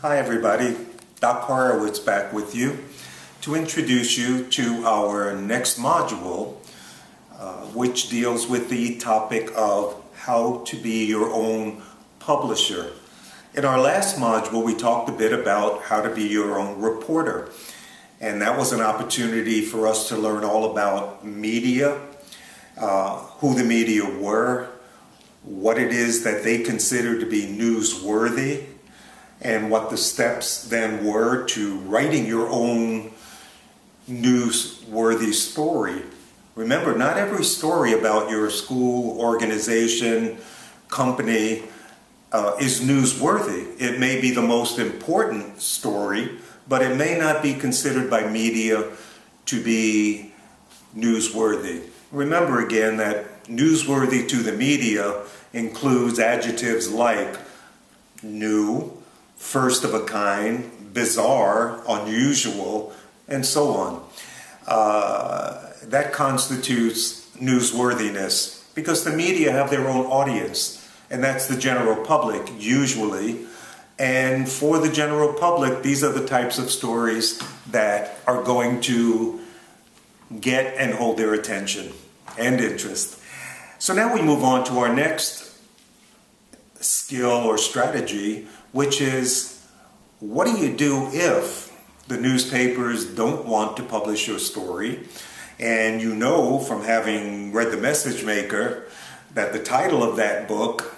Hi everybody, Doc Horowitz back with you to introduce you to our next module, which deals with the topic of how to be your own publisher. In our last module, we talked a bit about how to be your own reporter, and that was an opportunity for us to learn all about media, who the media were, what it is that they consider to be newsworthy, and what the steps then were to writing your own newsworthy story. Remember, not every story about your school, organization, company is newsworthy. It may be the most important story, but it may not be considered by media to be newsworthy. Remember again that newsworthy to the media includes adjectives like new, first of a kind, bizarre, unusual, and so on. That constitutes newsworthiness because the media have their own audience, and that's the general public usually. And for the general public, these are the types of stories that are going to get and hold their attention and interest. So now we move on to our next skill or strategy, which is, what do you do if the newspapers don't want to publish your story? And you know from having read The Message Maker that the title of that book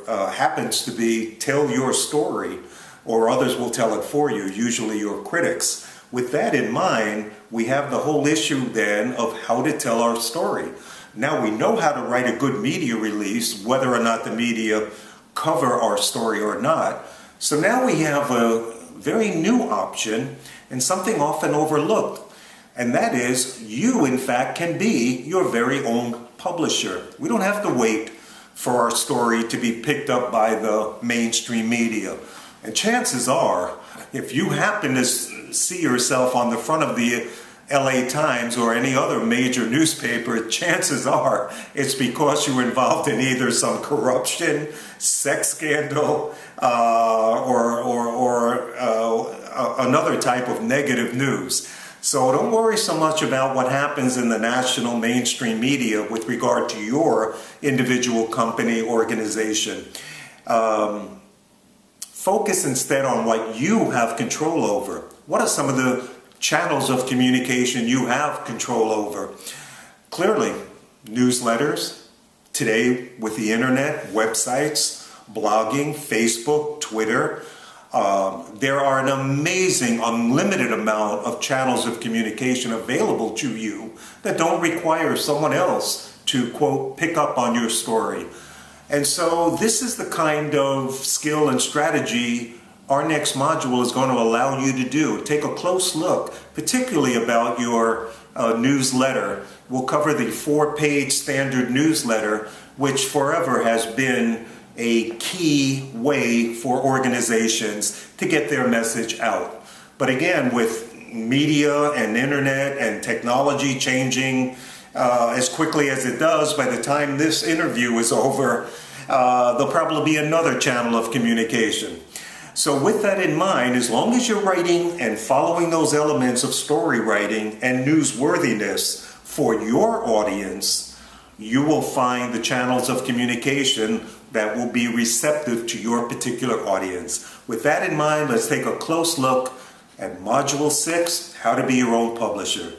happens to be Tell Your Story, or others will tell it for you, usually your critics. With that in mind, we have the whole issue then of how to tell our story. Now we know how to write a good media release, whether or not the media cover our story or not. So now we have a very new option and something often overlooked. And that is, you in fact can be your very own publisher. We don't have to wait for our story to be picked up by the mainstream media. And chances are, if you happen to see yourself on the front of the LA Times or any other major newspaper, chances are it's because you were involved in either some corruption, sex scandal, or another type of negative news. So don't worry so much about what happens in the national mainstream media with regard to your individual company, organization. Focus instead on what you have control over. What are some of the channels of communication you have control over? Clearly, newsletters, today with the internet, websites, blogging, Facebook, Twitter. There are an amazing, unlimited amount of channels of communication available to you that don't require someone else to, quote, pick up on your story. And so this is the kind of skill and strategy our next module is going to allow you to do. Take a close look, particularly about your newsletter. We'll cover the 4-page standard newsletter, which forever has been a key way for organizations to get their message out. But again, with media and internet and technology changing as quickly as it does, by the time this interview is over, there'll probably be another channel of communication. So with that in mind, as long as you're writing and following those elements of story writing and newsworthiness for your audience, you will find the channels of communication that will be receptive to your particular audience. With that in mind, let's take a close look at Module 6, How to Be Your Own Publisher.